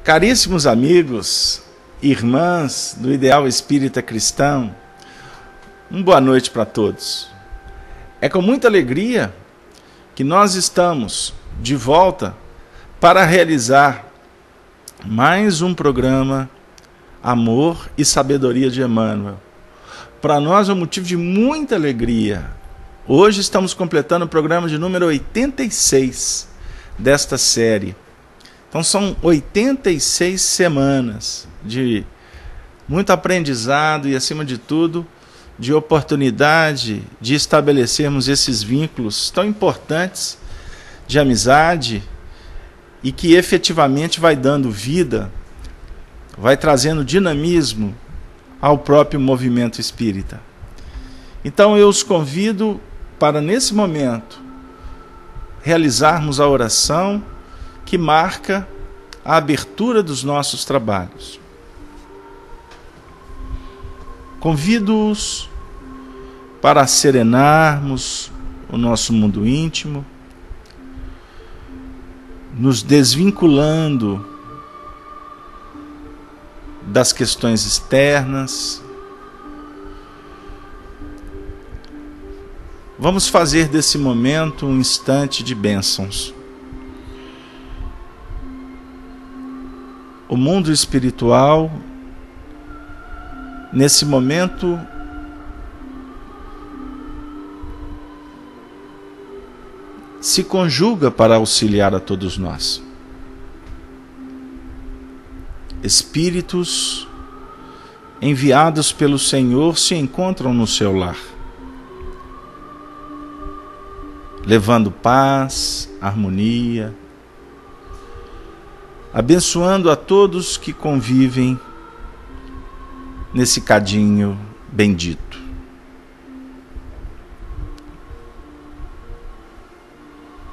Caríssimos amigos, irmãs do Ideal Espírita Cristão, uma boa noite para todos. É com muita alegria que nós estamos de volta para realizar mais um programa Amor e Sabedoria de Emmanuel. Para nós é um motivo de muita alegria. Hoje estamos completando o programa de número 86 desta série. Então são 86 semanas de muito aprendizado e, acima de tudo, de oportunidade de estabelecermos esses vínculos tão importantes de amizade e que efetivamente vai dando vida, vai trazendo dinamismo ao próprio movimento espírita. Então eu os convido para, nesse momento, realizarmos a oração que marca a abertura dos nossos trabalhos. Convido-os para serenarmos o nosso mundo íntimo, nos desvinculando das questões externas. Vamos fazer desse momento um instante de bênçãos. O mundo espiritual, nesse momento, se conjuga para auxiliar a todos nós. Espíritos enviados pelo Senhor se encontram no seu lar, levando paz, harmonia, abençoando a todos que convivem nesse cadinho bendito.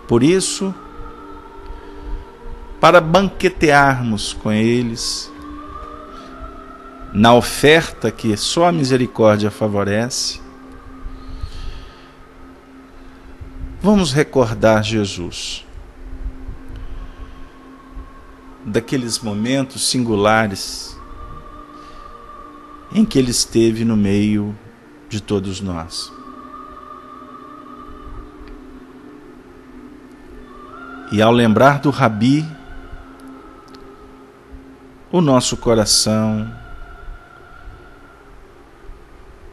Por isso, para banquetearmos com eles, na oferta que só a misericórdia favorece, vamos recordar Jesus, daqueles momentos singulares em que Ele esteve no meio de todos nós. E ao lembrar do Rabi, o nosso coração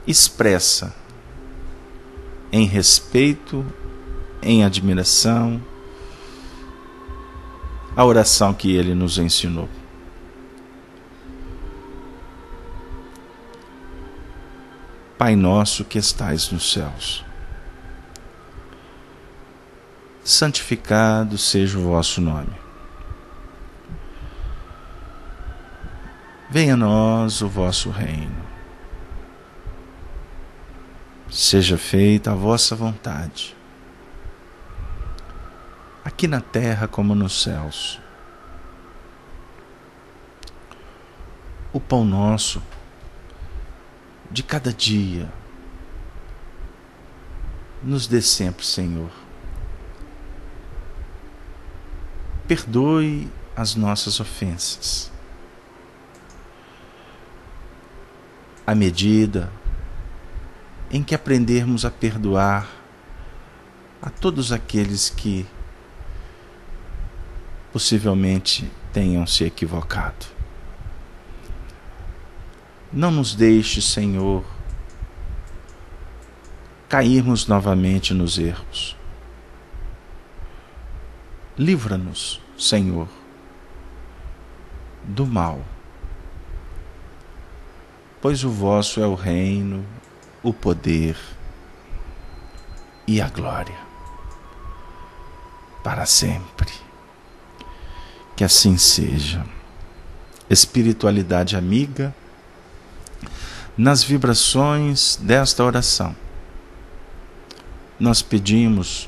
expressa em respeito, em admiração, a oração que ele nos ensinou. Pai nosso que estais nos céus, santificado seja o vosso nome. Venha a nós o vosso reino. Seja feita a vossa vontade, aqui na terra como nos céus. O pão nosso de cada dia nos dê sempre, Senhor. Perdoe as nossas ofensas, à medida em que aprendermos a perdoar a todos aqueles que possivelmente tenham se equivocado. Não nos deixe, Senhor, cairmos novamente nos erros. Livra-nos, Senhor, do mal, pois o vosso é o reino, o poder e a glória, para sempre. Que assim seja. Espiritualidade amiga, nas vibrações desta oração, nós pedimos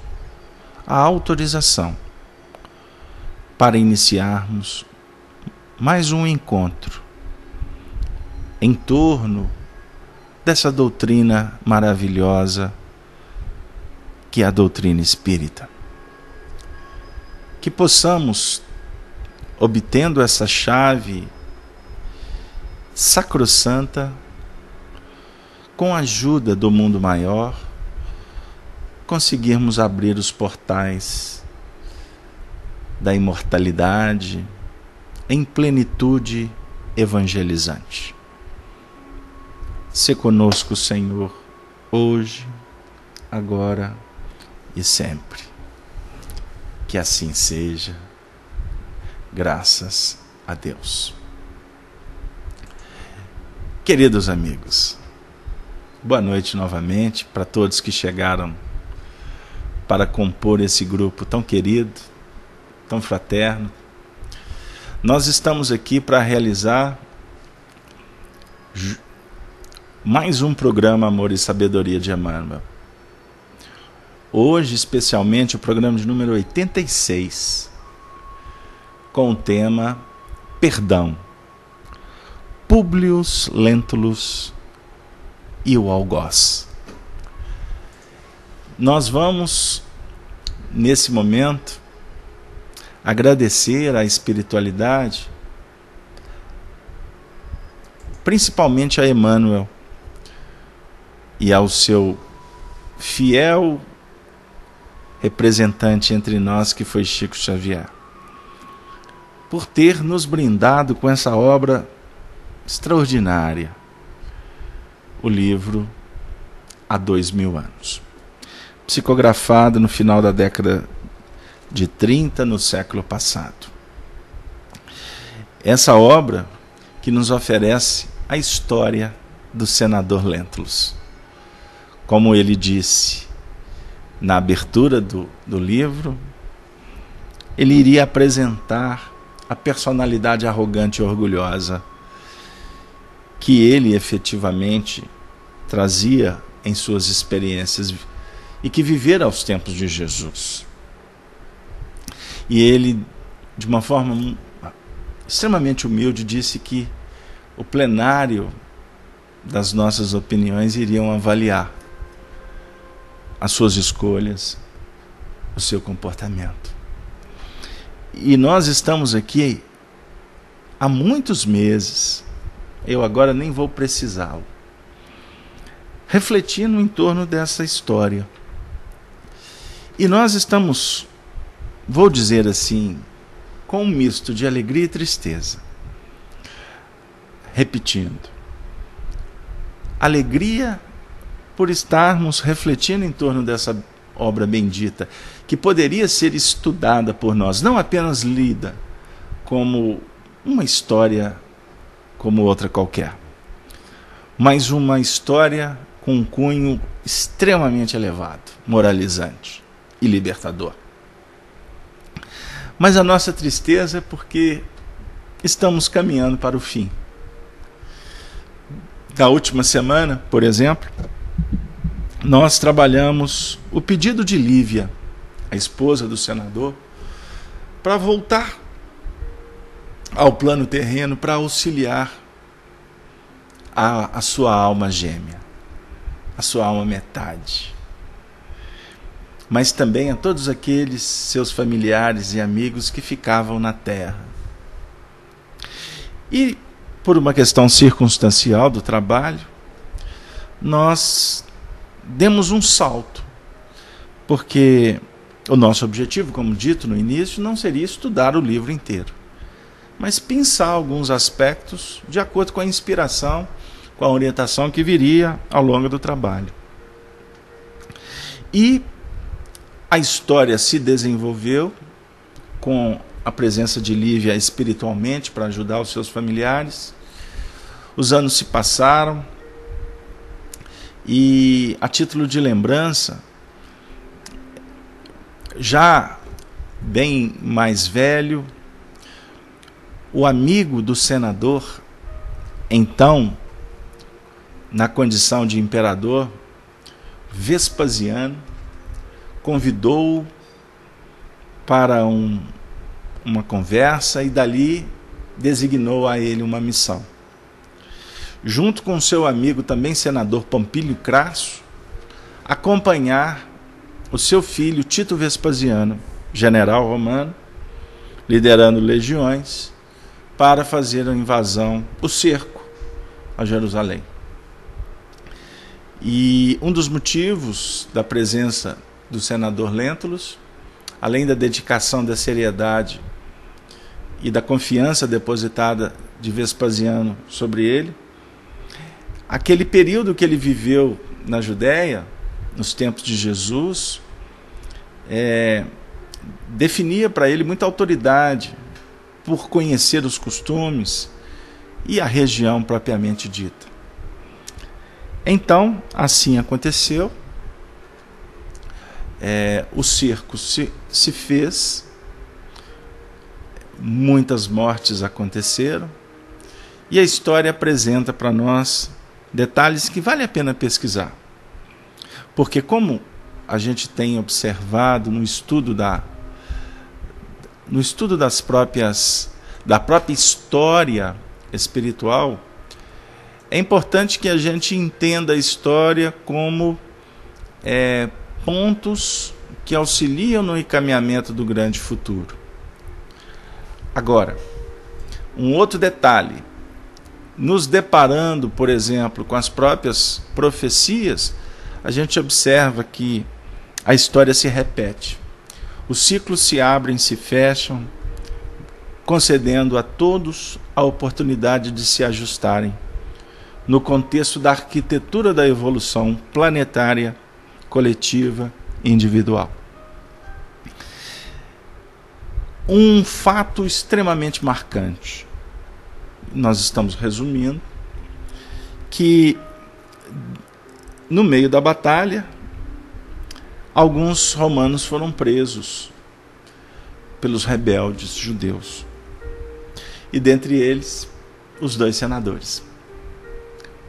a autorização para iniciarmos mais um encontro em torno dessa doutrina maravilhosa que é a doutrina espírita. Que possamos obtendo essa chave sacrossanta, com a ajuda do mundo maior, conseguirmos abrir os portais da imortalidade em plenitude evangelizante. Se conosco, Senhor, hoje, agora e sempre. Que assim seja, graças a Deus. Queridos amigos, boa noite novamente para todos que chegaram para compor esse grupo tão querido, tão fraterno. Nós estamos aqui para realizar mais um programa Amor e Sabedoria de Emmanuel. Hoje, especialmente, o programa de número 86, com o tema Perdão, Publius Lentulus e o Algoz. Nós vamos, nesse momento, agradecer à espiritualidade, principalmente a Emmanuel e ao seu fiel representante entre nós, que foi Chico Xavier, por ter nos brindado com essa obra extraordinária, o livro Há 2000 anos, psicografado no final da década de 30, no século passado. Essa obra que nos oferece a história do senador Lentulus. Como ele disse na abertura do livro, ele iria apresentar a personalidade arrogante e orgulhosa que ele efetivamente trazia em suas experiências e que vivera aos tempos de Jesus. E ele, de uma forma extremamente humilde, disse que o plenário das nossas opiniões iriam avaliar as suas escolhas, o seu comportamento. E nós estamos aqui há muitos meses, eu agora nem vou precisá-lo, refletindo em torno dessa história. E nós estamos, vou dizer assim, com um misto de alegria e tristeza. Repetindo, alegria por estarmos refletindo em torno dessa obra bendita, que poderia ser estudada por nós, não apenas lida como uma história como outra qualquer, mas uma história com um cunho extremamente elevado, moralizante e libertador. Mas a nossa tristeza é porque estamos caminhando para o fim. Na última semana, por exemplo, nós trabalhamos o pedido de Lívia, a esposa do senador, para voltar ao plano terreno para auxiliar a sua alma gêmea, a sua alma metade, mas também a todos aqueles seus familiares e amigos que ficavam na terra. E, por uma questão circunstancial do trabalho, nós demos um salto, porque o nosso objetivo, como dito no início, não seria estudar o livro inteiro, mas pensar alguns aspectos de acordo com a inspiração, com a orientação que viria ao longo do trabalho. E a história se desenvolveu com a presença de Lívia espiritualmente para ajudar os seus familiares. Os anos se passaram e, a título de lembrança, já bem mais velho, o amigo do senador, então, na condição de imperador, Vespasiano, convidou-o para uma conversa e dali designou a ele uma missão. Junto com seu amigo, também senador Pompílio Crasso, acompanhar o seu filho Tito Vespasiano, general romano, liderando legiões para fazer a invasão, o cerco a Jerusalém. E um dos motivos da presença do senador Lentulus, além da dedicação, da seriedade e da confiança depositada de Vespasiano sobre ele, aquele período que ele viveu na Judéia, nos tempos de Jesus, definia para ele muita autoridade por conhecer os costumes e a região propriamente dita. Então, assim aconteceu, o cerco se fez, muitas mortes aconteceram, e a história apresenta para nós detalhes que vale a pena pesquisar. Porque como a gente tem observado no estudo da própria história espiritual, é importante que a gente entenda a história como pontos que auxiliam no encaminhamento do grande futuro. Agora, um outro detalhe, nos deparando, por exemplo, com as próprias profecias, a gente observa que a história se repete. Os ciclos se abrem, se fecham, concedendo a todos a oportunidade de se ajustarem no contexto da arquitetura da evolução planetária, coletiva e individual. Um fato extremamente marcante, nós estamos resumindo, que no meio da batalha, alguns romanos foram presos pelos rebeldes judeus. E dentre eles, os 2 senadores,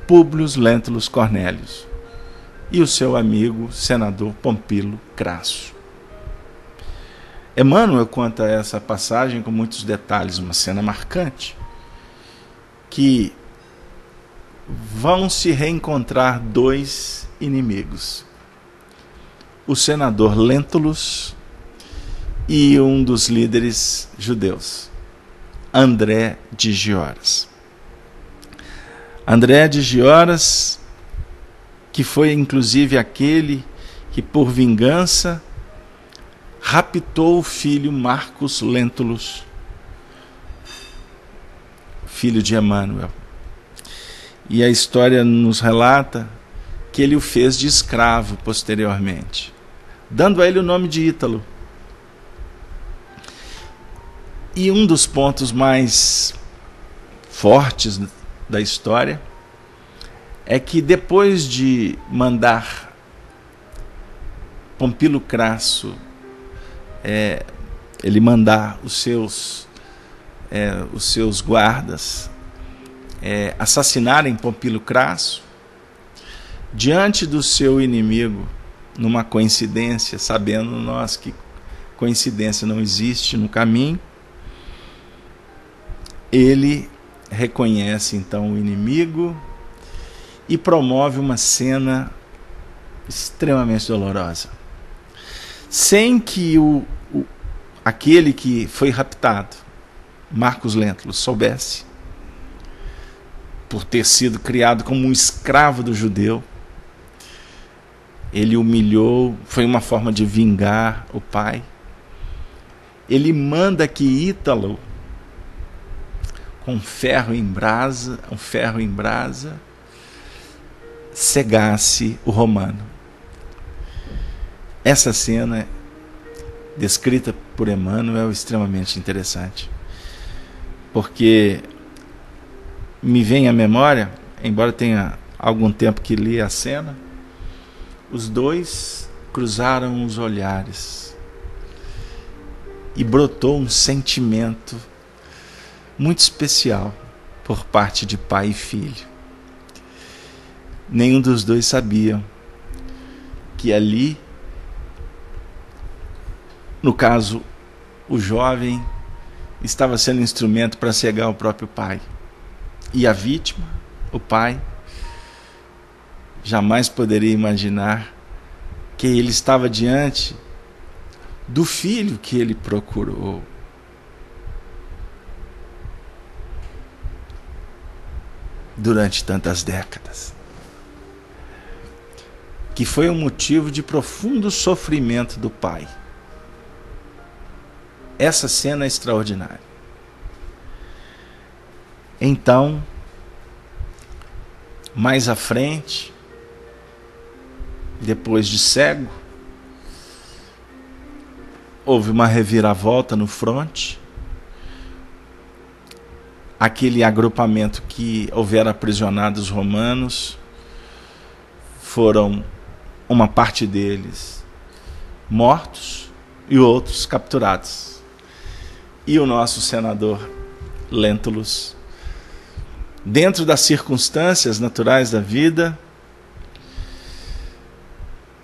Públio Lentulus Cornélios e o seu amigo senador Pompílio Crasso. Emmanuel conta essa passagem com muitos detalhes, uma cena marcante, que vão se reencontrar 2 inimigos, o senador Lentulus e um dos líderes judeus, André de Gioras. André de Gioras, que foi inclusive aquele que por vingança raptou o filho Marcus Lentulus, filho de Emmanuel. E a história nos relata que ele o fez de escravo posteriormente, dando a ele o nome de Ítalo. E um dos pontos mais fortes da história é que depois de mandar Pompílio Crasso ele mandar os seus guardas assassinarem Pompílio Crasso, diante do seu inimigo, numa coincidência, sabendo nós que coincidência não existe no caminho, ele reconhece então o inimigo e promove uma cena extremamente dolorosa, sem que aquele que foi raptado, Marcus Lentulus, soubesse, por ter sido criado como um escravo do judeu. Ele humilhou, foi uma forma de vingar o pai. Ele manda que Ítalo, com um ferro em brasa, cegasse o romano. Essa cena, descrita por Emmanuel, é extremamente interessante, porque me vem à memória, embora tenha algum tempo que li a cena, os 2 cruzaram os olhares e brotou um sentimento muito especial por parte de pai e filho. Nenhum dos 2 sabia que ali, no caso, o jovem estava sendo instrumento para cegar o próprio pai. E a vítima, o pai, jamais poderia imaginar que ele estava diante do filho que ele procurou, durante tantas décadas, que foi um motivo de profundo sofrimento do pai. Essa cena é extraordinária. Então, mais à frente, depois de cego, houve uma reviravolta no fronte. Aquele agrupamento que houvera aprisionado os romanos, foram uma parte deles mortos e outros capturados. E o nosso senador Lentulus, dentro das circunstâncias naturais da vida,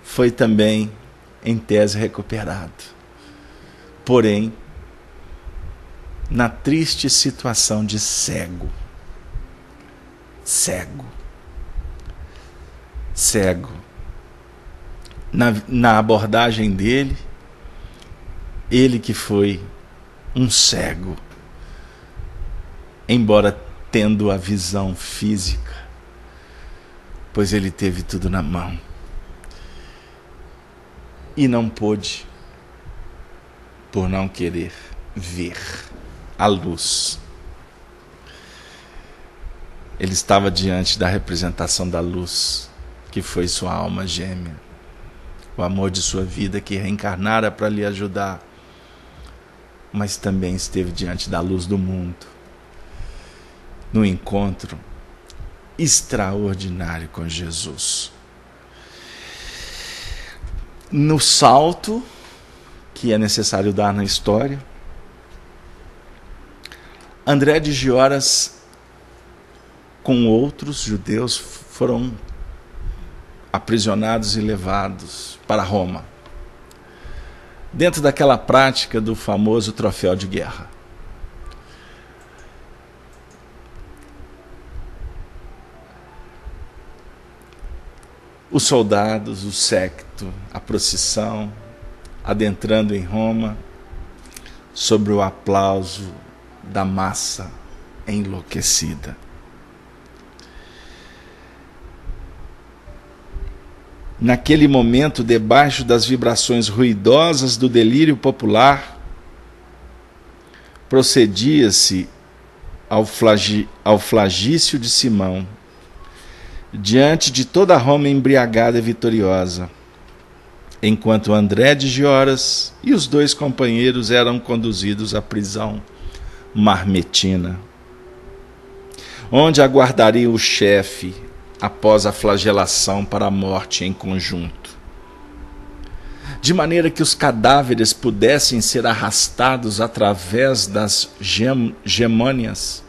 foi também, em tese, recuperado. Porém, na triste situação de cego. Cego. Na abordagem dele, ele que foi um cego, embora tendo a visão física, pois ele teve tudo na mão e não pôde, por não querer ver a luz. Ele estava diante da representação da luz, que foi sua alma gêmea, o amor de sua vida que reencarnara para lhe ajudar, mas também esteve diante da luz do mundo, no encontro extraordinário com Jesus. No salto que é necessário dar na história, André de Gioras, com outros judeus, foram aprisionados e levados para Roma, dentro daquela prática do famoso troféu de guerra. Os soldados, o séquito, a procissão, adentrando em Roma, sobre o aplauso da massa enlouquecida. Naquele momento, debaixo das vibrações ruidosas do delírio popular, procedia-se ao flagício de Simão, diante de toda Roma embriagada e vitoriosa, enquanto André de Gioras e os dois companheiros eram conduzidos à prisão marmetina, onde aguardaria o chefe após a flagelação para a morte em conjunto, de maneira que os cadáveres pudessem ser arrastados através das gemônias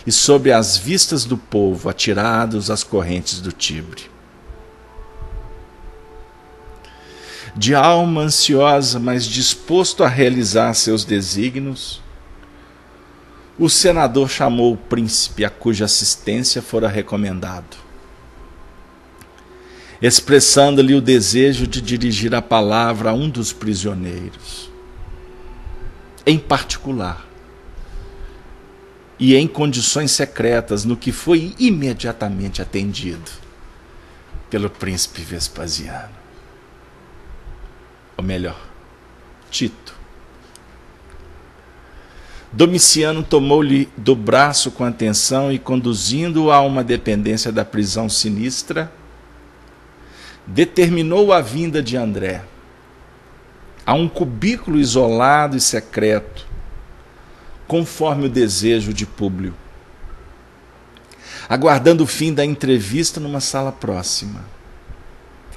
e sob as vistas do povo atirados às correntes do Tibre. De alma ansiosa, mas disposto a realizar seus desígnios, o senador chamou o príncipe a cuja assistência fora recomendado, expressando-lhe o desejo de dirigir a palavra a um dos prisioneiros, em particular, e em condições secretas, no que foi imediatamente atendido pelo príncipe Vespasiano. Ou melhor, Tito. Domiciano tomou-lhe do braço com atenção e, conduzindo-o a uma dependência da prisão sinistra, determinou a vinda de André a um cubículo isolado e secreto, conforme o desejo de Públio, aguardando o fim da entrevista numa sala próxima,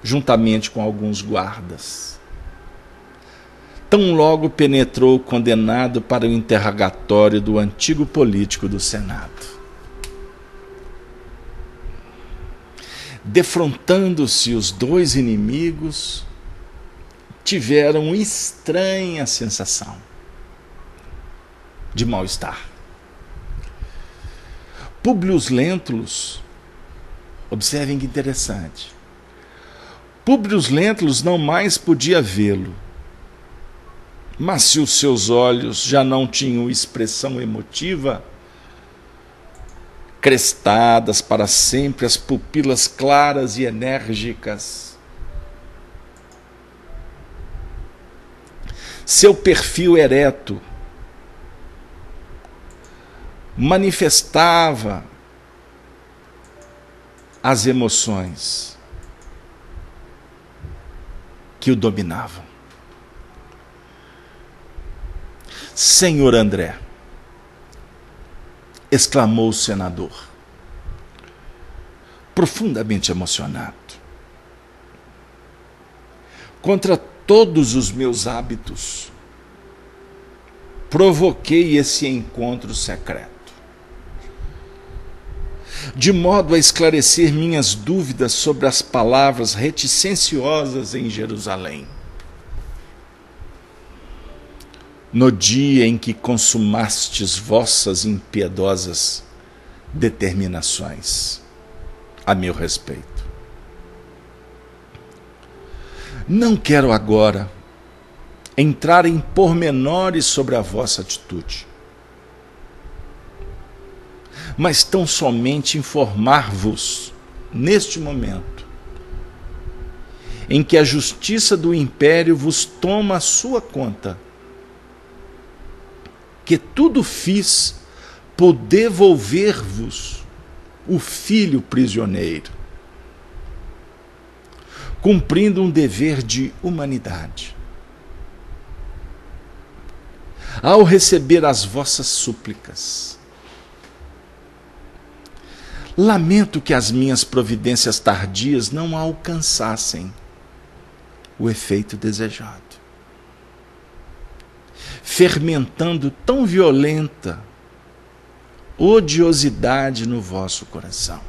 juntamente com alguns guardas. Tão logo penetrou o condenado para o interrogatório do antigo político do Senado. Defrontando-se os dois inimigos, tiveram estranha sensação de mal-estar. Públio Lentulus, observem que interessante, Públio Lentulus não mais podia vê-lo, mas se os seus olhos já não tinham expressão emotiva, crestadas para sempre, as pupilas claras e enérgicas. Seu perfil ereto manifestava as emoções que o dominavam. Senhor André, exclamou o senador, profundamente emocionado. Contra todos os meus hábitos, provoquei esse encontro secreto, de modo a esclarecer minhas dúvidas sobre as palavras reticenciosas em Jerusalém. No dia em que consumastes vossas impiedosas determinações a meu respeito. Não quero agora entrar em pormenores sobre a vossa atitude, mas tão somente informar-vos, neste momento, em que a justiça do império vos toma a sua conta, que tudo fiz por devolver-vos o filho prisioneiro, cumprindo um dever de humanidade. Ao receber as vossas súplicas, lamento que as minhas providências tardias não alcançassem o efeito desejado, fermentando tão violenta odiosidade no vosso coração.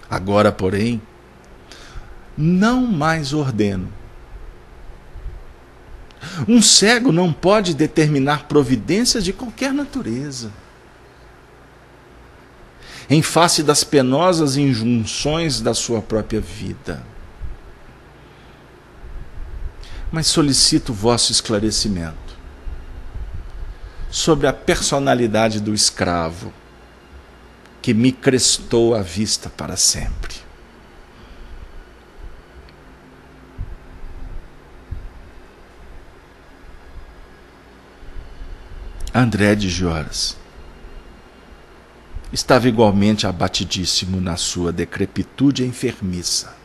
Agora, porém, não mais ordeno. Um cego não pode determinar providências de qualquer natureza. Em face das penosas injunções da sua própria vida. Mas solicito o vosso esclarecimento sobre a personalidade do escravo que me crestou a vista para sempre. André de Joras estava igualmente abatidíssimo na sua decrepitude enfermiça.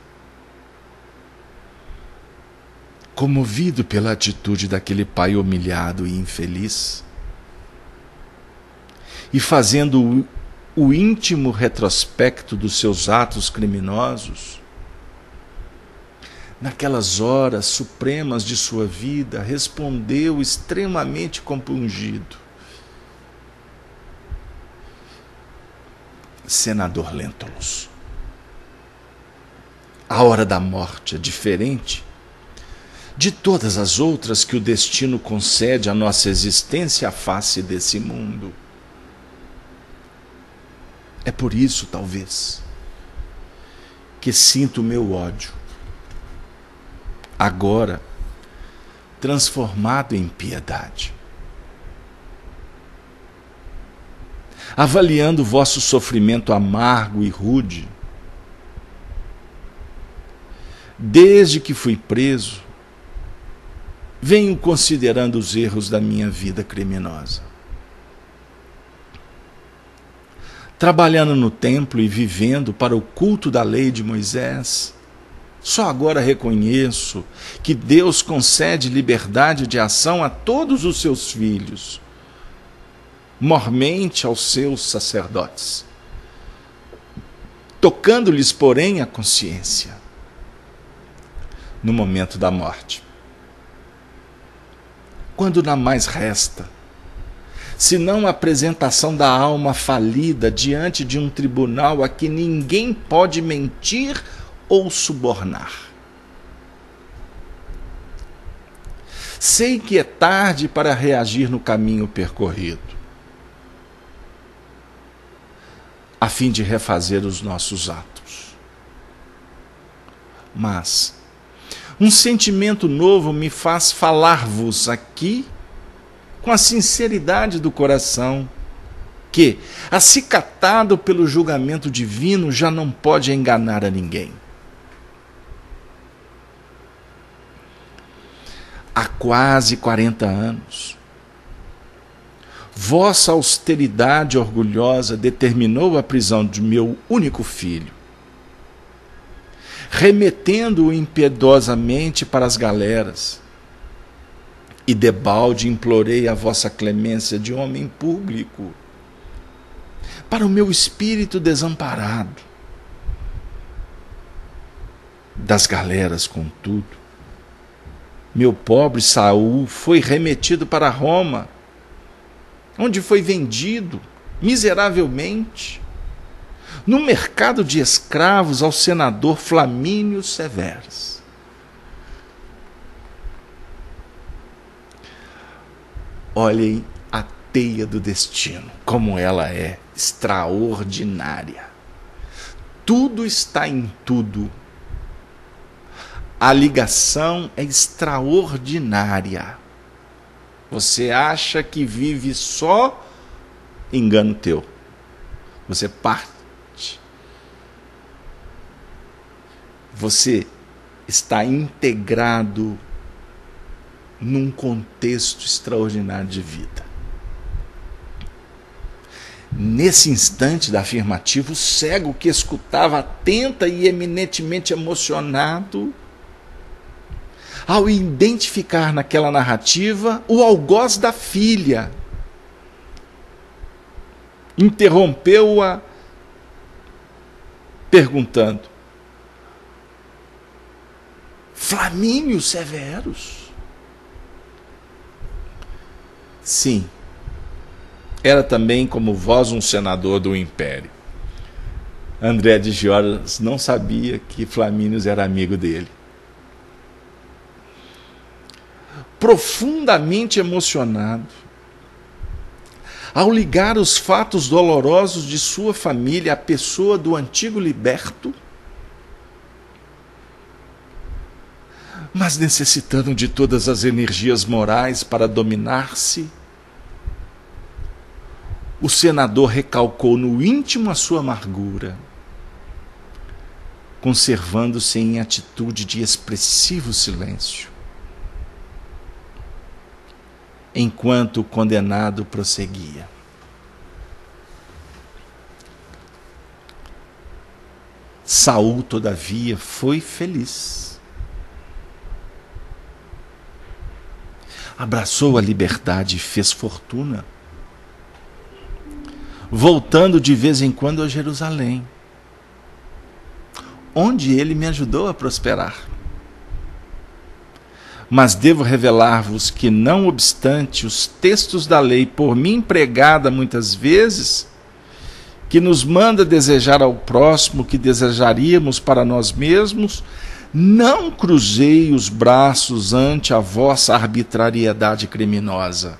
Comovido pela atitude daquele pai humilhado e infeliz, e fazendo o íntimo retrospecto dos seus atos criminosos, naquelas horas supremas de sua vida, respondeu extremamente compungido: Senador Lentulus, a hora da morte é diferente de todas as outras que o destino concede à nossa existência à face desse mundo. É por isso, talvez, que sinto o meu ódio, agora transformado em piedade. Avaliando vosso sofrimento amargo e rude, desde que fui preso, venho considerando os erros da minha vida criminosa. Trabalhando no templo e vivendo para o culto da lei de Moisés, só agora reconheço que Deus concede liberdade de ação a todos os seus filhos, mormente aos seus sacerdotes, tocando-lhes, porém, a consciência no momento da morte, quando não mais resta senão a apresentação da alma falida diante de um tribunal a que ninguém pode mentir ou subornar. Sei que é tarde para reagir no caminho percorrido, a fim de refazer os nossos atos. Mas um sentimento novo me faz falar-vos aqui com a sinceridade do coração que, acicatado pelo julgamento divino, já não pode enganar a ninguém. Há quase 40 anos, vossa austeridade orgulhosa determinou a prisão de meu único filho, remetendo-o impiedosamente para as galeras, e debalde implorei a vossa clemência de homem público, para o meu espírito desamparado. Das galeras, contudo, meu pobre Saul foi remetido para Roma, onde foi vendido miseravelmente no mercado de escravos ao senador Flamínio Severus. Olhem a teia do destino, como ela é extraordinária. Tudo está em tudo. A ligação é extraordinária. Você acha que vive só, engano teu. Você parte. Você está integrado num contexto extraordinário de vida. Nesse instante da afirmativa, o cego que escutava atenta e eminentemente emocionado, ao identificar naquela narrativa o algoz da filha, interrompeu-a perguntando: Flamínio Severus? Sim, era também como vós um senador do império. André de Gioras não sabia que Flamínio era amigo dele. Profundamente emocionado, ao ligar os fatos dolorosos de sua família à pessoa do antigo liberto, mas necessitando de todas as energias morais para dominar-se, o senador recalcou no íntimo a sua amargura, conservando-se em atitude de expressivo silêncio, enquanto o condenado prosseguia. Saul, todavia, foi feliz. Abraçou a liberdade e fez fortuna, voltando de vez em quando a Jerusalém, onde ele me ajudou a prosperar. Mas devo revelar-vos que, não obstante os textos da lei por mim empregada muitas vezes, que nos manda desejar ao próximo o que desejaríamos para nós mesmos, não cruzei os braços ante a vossa arbitrariedade criminosa,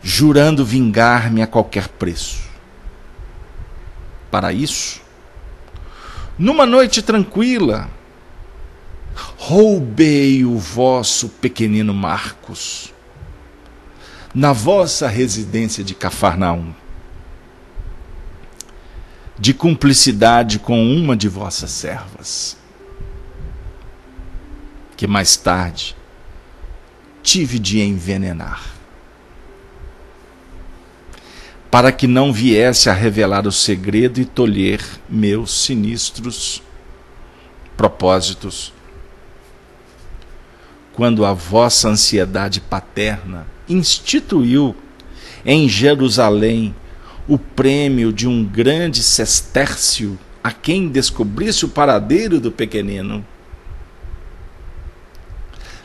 jurando vingar-me a qualquer preço. Para isso, numa noite tranquila, roubei o vosso pequenino Marcos na vossa residência de Cafarnaum, de cumplicidade com uma de vossas servas, que mais tarde tive de envenenar, para que não viesse a revelar o segredo e tolher meus sinistros propósitos, quando a vossa ansiedade paterna instituiu em Jerusalém o prêmio de um grande sestércio a quem descobrisse o paradeiro do pequenino.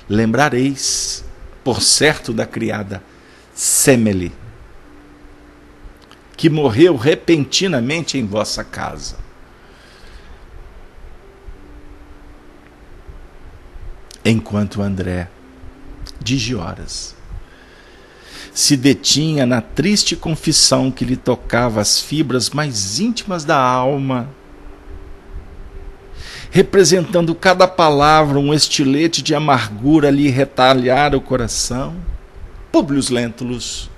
Lembrareis, por certo, da criada Semele, que morreu repentinamente em vossa casa. Enquanto André de Gioras se detinha na triste confissão que lhe tocava as fibras mais íntimas da alma, representando cada palavra um estilete de amargura a lhe retalhar o coração, Públio Lentulus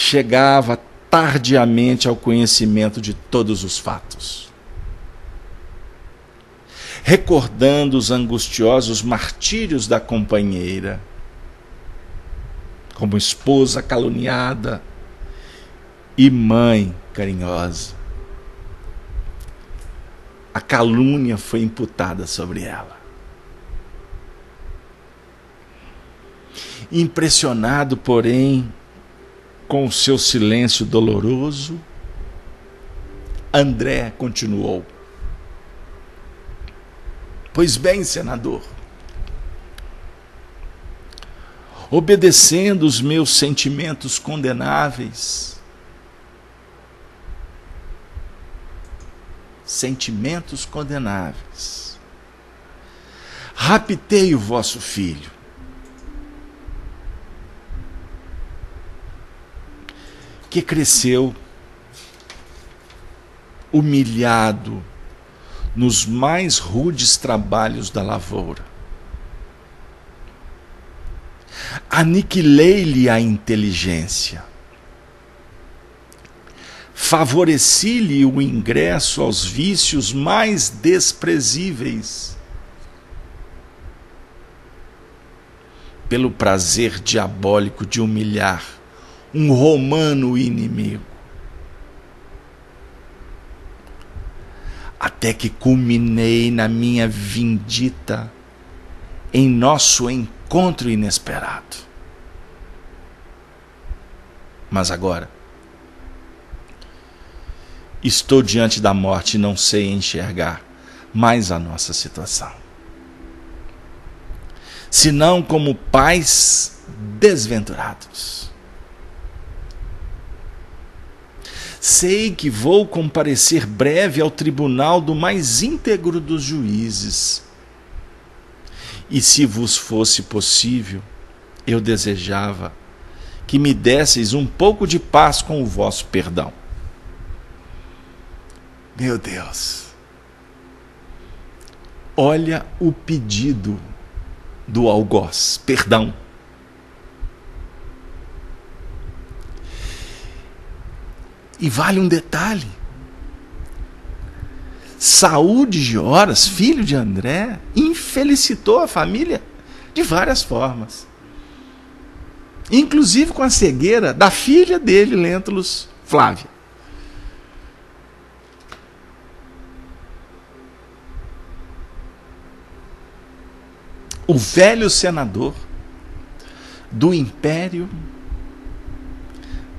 chegava tardiamente ao conhecimento de todos os fatos, recordando os angustiosos martírios da companheira, como esposa caluniada e mãe carinhosa. A calúnia foi imputada sobre ela. Impressionado, porém, com o seu silêncio doloroso, André continuou: pois bem, senador, obedecendo os meus sentimentos condenáveis, raptei o vosso filho, que cresceu humilhado nos mais rudes trabalhos da lavoura. Aniquilei-lhe a inteligência, favoreci-lhe o ingresso aos vícios mais desprezíveis, pelo prazer diabólico de humilhar um romano inimigo, até que culminei na minha vindita em nosso encontro inesperado. Mas agora estou diante da morte e não sei enxergar mais a nossa situação, senão como pais desventurados. Sei que vou comparecer breve ao tribunal do mais íntegro dos juízes. E se vos fosse possível, eu desejava que me desseis um pouco de paz com o vosso perdão. Meu Deus, olha o pedido do algoz, perdão. E vale um detalhe: Saul de Gioras, filho de André, infelicitou a família de várias formas, inclusive com a cegueira da filha dele, Lentulus Flávia. O velho senador do império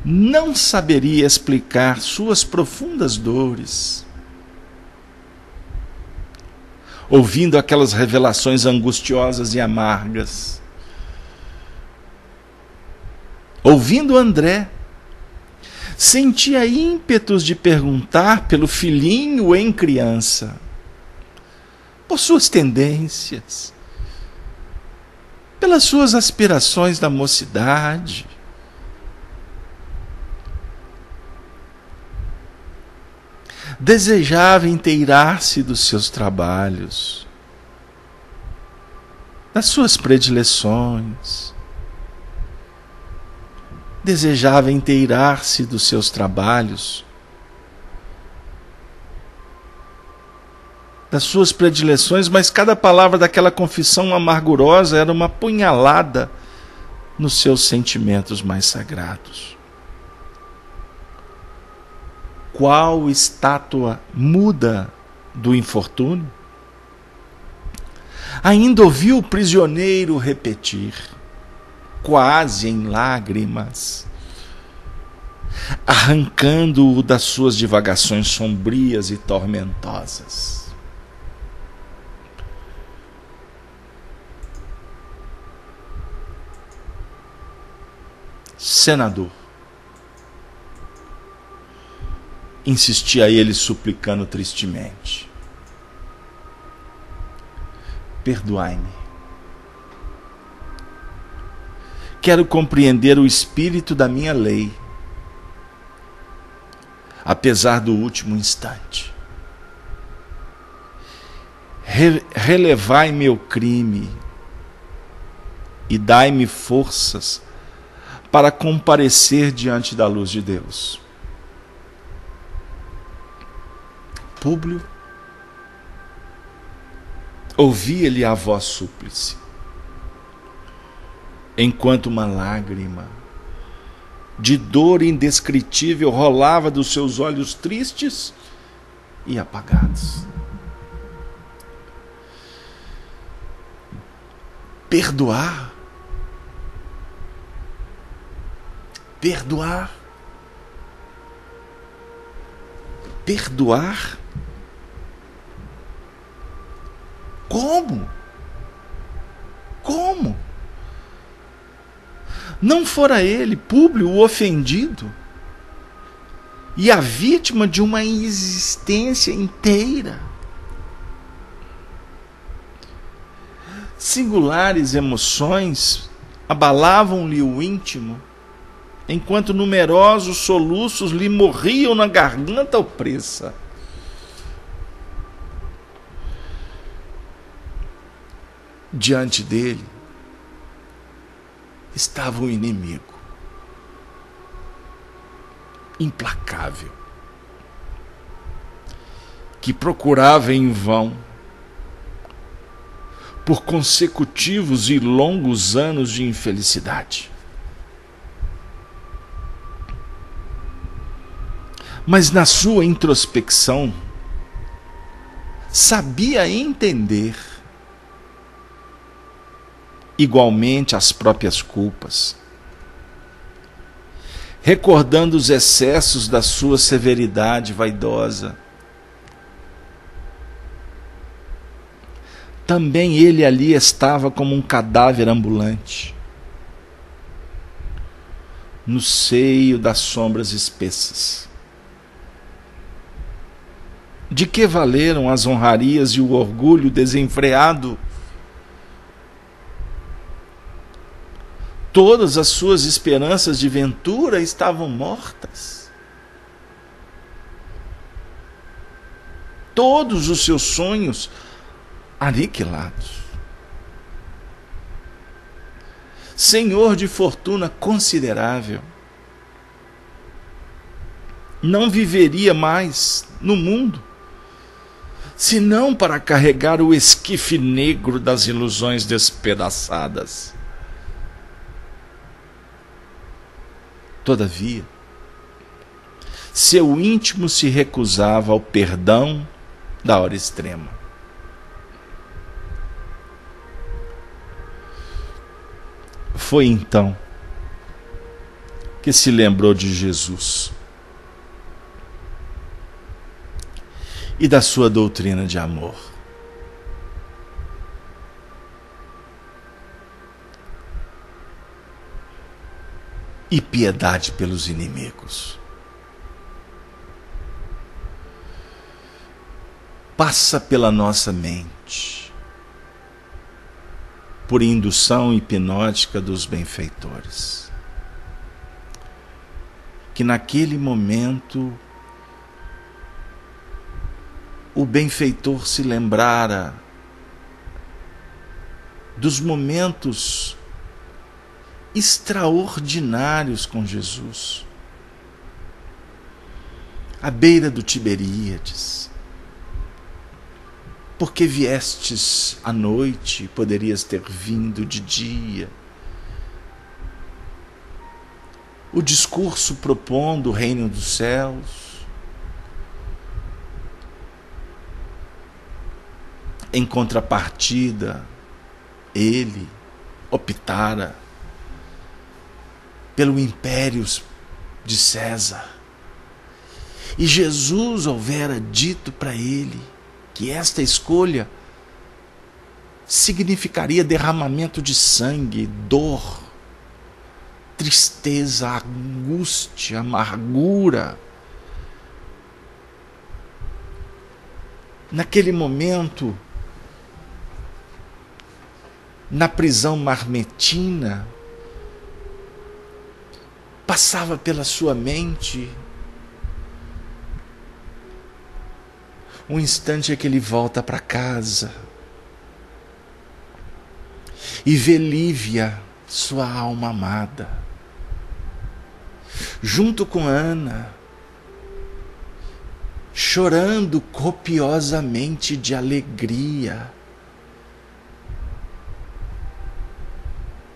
não saberia explicar suas profundas dores, ouvindo aquelas revelações angustiosas e amargas. Ouvindo André, sentia ímpetos de perguntar pelo filhinho em criança, por suas tendências, pelas suas aspirações da mocidade. Desejava inteirar-se dos seus trabalhos, das suas predileções. Desejava inteirar-se dos seus trabalhos, das suas predileções, mas cada palavra daquela confissão amargurosa era uma punhalada nos seus sentimentos mais sagrados. Qual estátua muda do infortúnio? Ainda ouviu o prisioneiro repetir, quase em lágrimas, arrancando-o das suas divagações sombrias e tormentosas: senador, insistia ele suplicando tristemente, perdoai-me. Quero compreender o espírito da minha lei, apesar do último instante. Relevai meu crime e dai-me forças para comparecer diante da luz de Deus. Públio ouvia-lhe a voz súplice, enquanto uma lágrima de dor indescritível rolava dos seus olhos tristes e apagados. Perdoar. Perdoar. Perdoar. Como? Como? Não fora ele, Públio, o ofendido, e a vítima de uma existência inteira. Singulares emoções abalavam-lhe o íntimo, enquanto numerosos soluços lhe morriam na garganta opressa. Diante dele estava o inimigo, implacável, que procurava em vão, por consecutivos e longos anos de infelicidade. Mas na sua introspecção, sabia entender igualmente as próprias culpas, recordando os excessos da sua severidade vaidosa. Também ele ali estava como um cadáver ambulante, no seio das sombras espessas. De que valeram as honrarias e o orgulho desenfreado? Todas as suas esperanças de ventura estavam mortas. Todos os seus sonhos aniquilados. Senhor de fortuna considerável, não viveria mais no mundo, senão para carregar o esquife negro das ilusões despedaçadas. Todavia, seu íntimo se recusava ao perdão da hora extrema. Foi então que se lembrou de Jesus e da sua doutrina de amor. E piedade pelos inimigos. Passa pela nossa mente, por indução hipnótica dos benfeitores, que naquele momento o benfeitor se lembrara dos momentos extraordinários com Jesus, à beira do Tiberíades. Porque viestes à noite, poderias ter vindo de dia. O discurso propondo o reino dos céus. Em contrapartida, ele optara pelo império de César. E Jesus houvera dito para ele que esta escolha significaria derramamento de sangue, dor, tristeza, angústia, amargura. Naquele momento, na prisão marmetina, passava pela sua mente um instante em que ele volta para casa e vê Lívia, sua alma amada, junto com Ana, chorando copiosamente de alegria,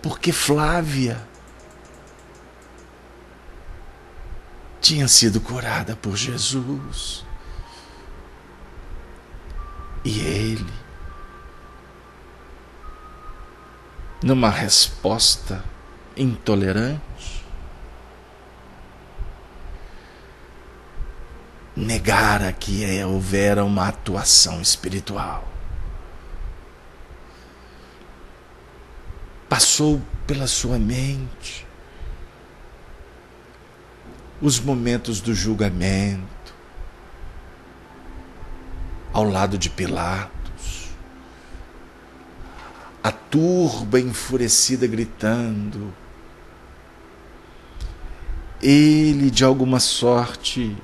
porque Flávia tinha sido curada por Jesus. E ele, numa resposta intolerante, negara que houvera uma atuação espiritual. Passou pela sua mente os momentos do julgamento, ao lado de Pilatos, a turba enfurecida gritando. Ele, de alguma sorte,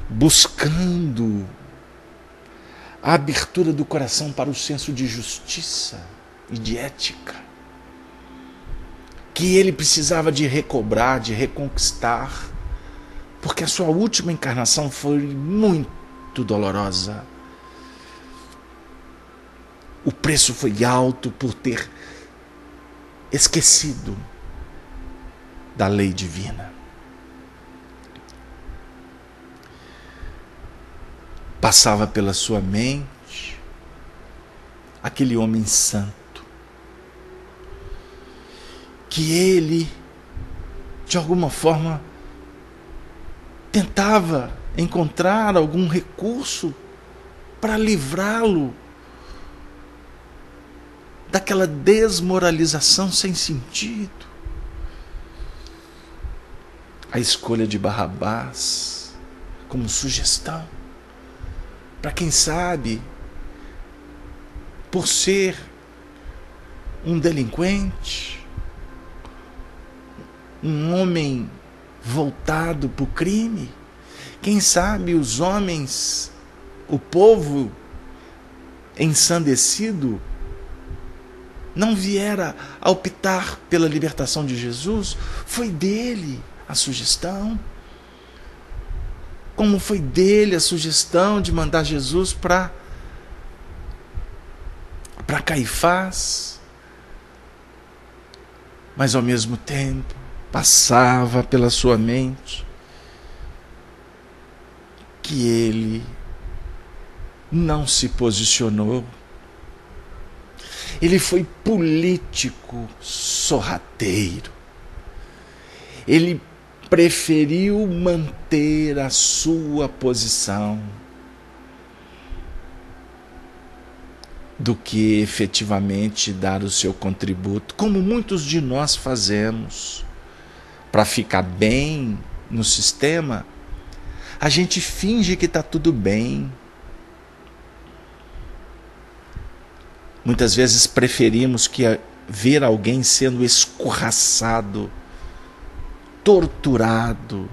buscando a abertura do coração para o senso de justiça e de ética, que ele precisava de recobrar, de reconquistar, porque a sua última encarnação foi muito dolorosa. O preço foi alto por ter esquecido da lei divina. Passava pela sua mente aquele homem santo, que ele, de alguma forma, tentava encontrar algum recurso para livrá-lo daquela desmoralização sem sentido. A escolha de Barrabás como sugestão, para quem sabe, por ser um delinquente, um homem voltado para o crime, quem sabe os homens, o povo ensandecido, não viera a optar pela libertação de Jesus. Foi dele a sugestão. Como foi dele a sugestão de mandar Jesus para Caifás. Mas ao mesmo tempo passava pela sua mente que ele não se posicionou. Ele foi político sorrateiro. Ele preferiu manter a sua posição do que efetivamente dar o seu contributo, como muitos de nós fazemos. Para ficar bem no sistema, a gente finge que está tudo bem. Muitas vezes preferimos ver alguém sendo escorraçado, torturado.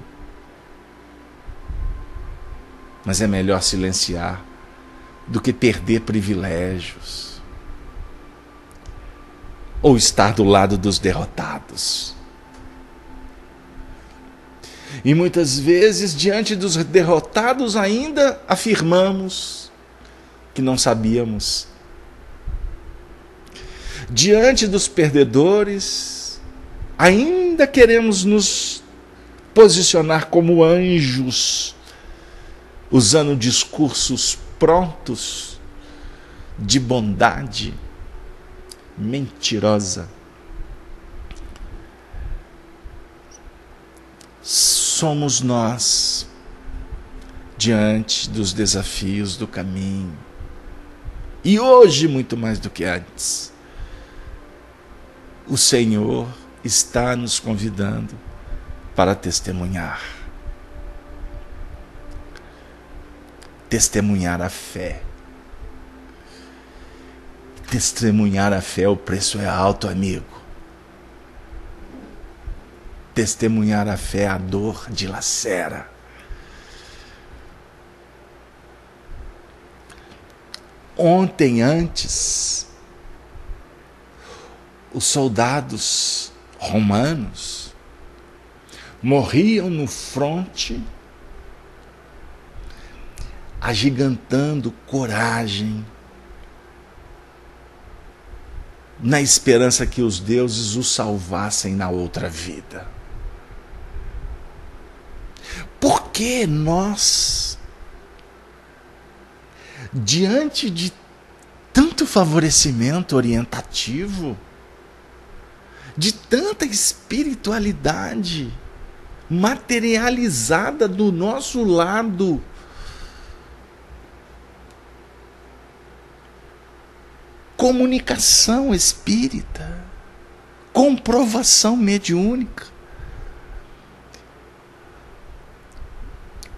Mas é melhor silenciar do que perder privilégios ou estar do lado dos derrotados. E muitas vezes, diante dos derrotados, ainda afirmamos que não sabíamos. Diante dos perdedores, ainda queremos nos posicionar como anjos, usando discursos prontos de bondade mentirosa. Somos nós, diante dos desafios do caminho, e hoje muito mais do que antes, o Senhor está nos convidando para testemunhar. Testemunhar a fé. Testemunhar a fé, o preço é alto, amigo. Testemunhar a fé, a dor dilacera. Ontem, antes, os soldados romanos morriam no fronte, agigantando coragem, na esperança que os deuses os salvassem na outra vida. Por que nós, diante de tanto favorecimento orientativo, de tanta espiritualidade materializada do nosso lado, comunicação espírita, comprovação mediúnica,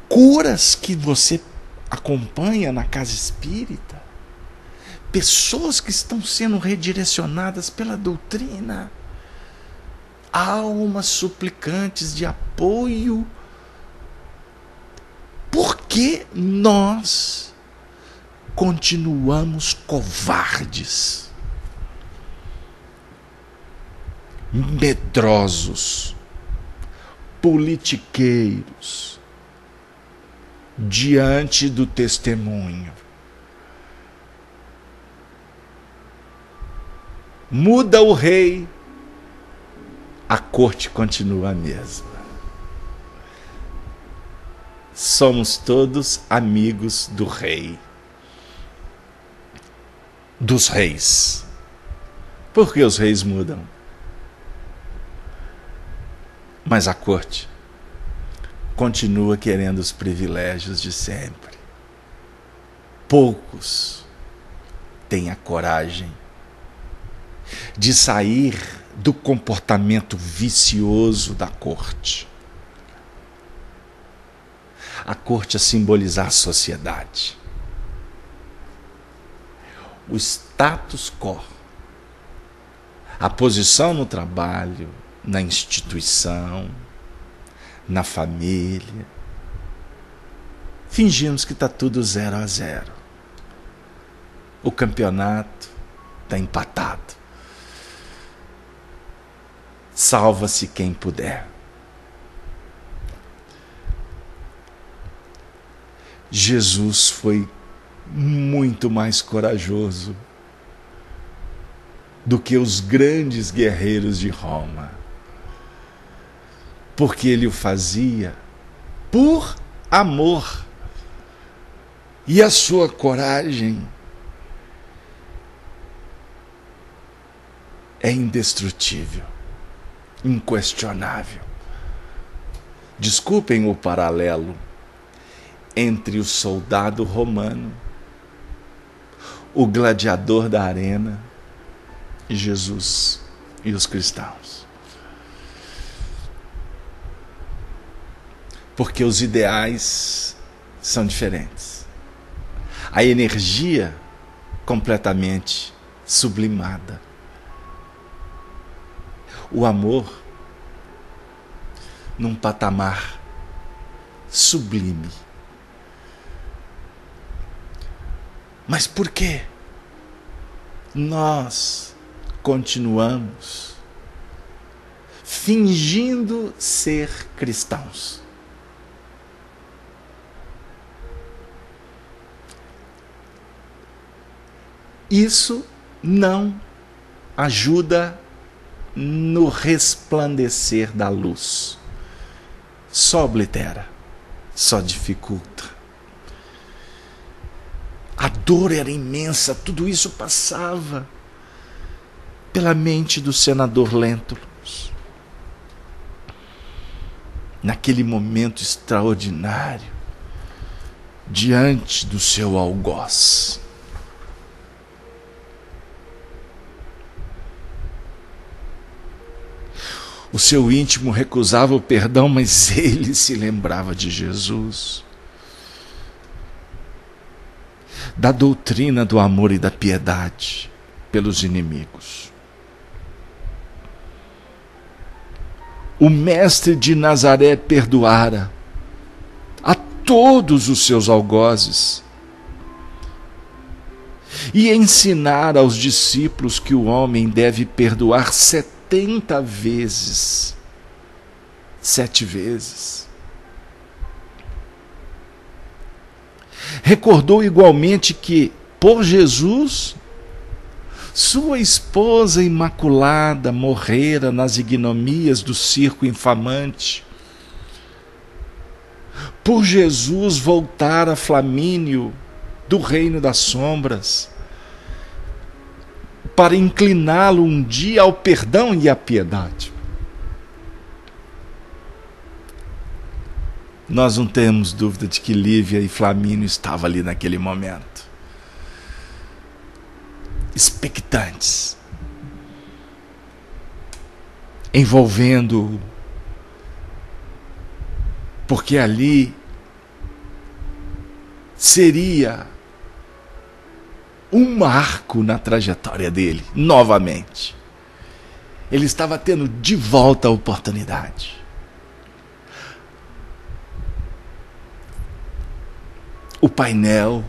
curas que você acompanha na casa espírita, pessoas que estão sendo redirecionadas pela doutrina, almas suplicantes de apoio. Por que nós continuamos covardes, medrosos, politiqueiros, diante do testemunho? Muda o rei, a corte continua a mesma. Somos todos amigos do rei, dos reis. Por que os reis mudam? Mas a corte continua querendo os privilégios de sempre. Poucos têm a coragem de sair do comportamento vicioso da corte. A corte a simbolizar a sociedade, o status quo, a posição no trabalho, na instituição, na família. Fingimos que está tudo 0-0. O campeonato está empatado. Salva-se quem puder. Jesus foi muito mais corajoso do que os grandes guerreiros de Roma, porque ele o fazia por amor, e a sua coragem é indestrutível, inquestionável. Desculpem o paralelo entre o soldado romano, o gladiador da arena, e Jesus e os cristãos. Porque os ideais são diferentes. A energia completamente sublimada. O amor num patamar sublime. Mas por que nós continuamos fingindo ser cristãos? Isso não ajuda no resplandecer da luz. Só oblitera, só dificulta. A dor era imensa, tudo isso passava pela mente do senador Lentulus. Naquele momento extraordinário, diante do seu algoz. O seu íntimo recusava o perdão, mas ele se lembrava de Jesus, da doutrina do amor e da piedade pelos inimigos. O mestre de Nazaré perdoara a todos os seus algozes e ensinara aos discípulos que o homem deve perdoar 70 vezes 7 vezes. Recordou igualmente que, por Jesus, sua esposa imaculada morrera nas ignomías do circo infamante. Por Jesus voltara Flamínio do reino das sombras, para incliná-lo um dia ao perdão e à piedade. Nós não temos dúvida de que Lívia e Flamínio estavam ali naquele momento, expectantes, envolvendo-o, porque ali seria um marco na trajetória dele, novamente. Ele estava tendo de volta a oportunidade. O painel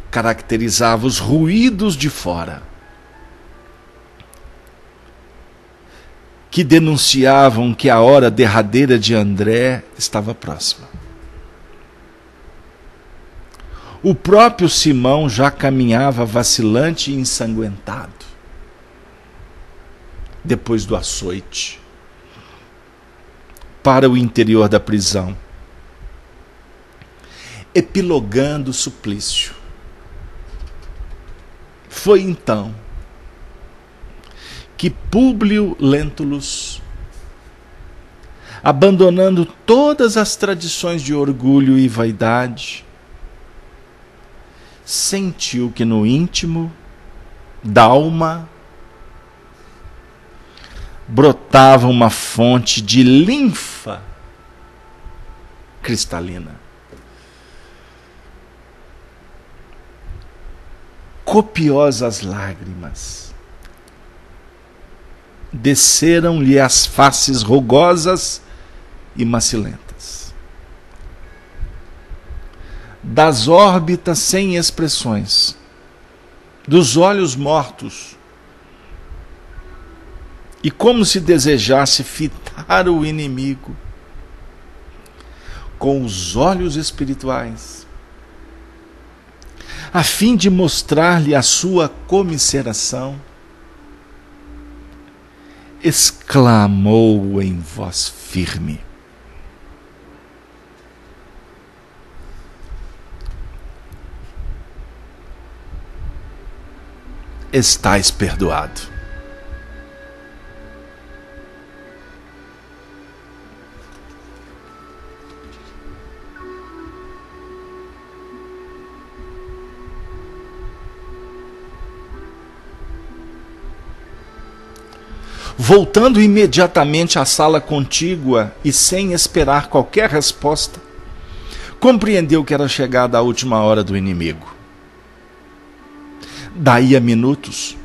caracterizava os ruídos de fora, que denunciavam que a hora derradeira de André estava próxima. O próprio Simão já caminhava vacilante e ensanguentado, depois do açoite, para o interior da prisão, epilogando o suplício. Foi então que Públio Lentulus, abandonando todas as tradições de orgulho e vaidade, sentiu que no íntimo da alma brotava uma fonte de linfa cristalina. Copiosas lágrimas desceram-lhe as faces rugosas e macilentas. Das órbitas sem expressões, dos olhos mortos, e como se desejasse fitar o inimigo com os olhos espirituais, a fim de mostrar-lhe a sua comiseração, exclamou em voz firme: estais perdoado. Voltando imediatamente à sala contígua e sem esperar qualquer resposta, compreendeu que era chegada a última hora do inimigo. Daí a minutos,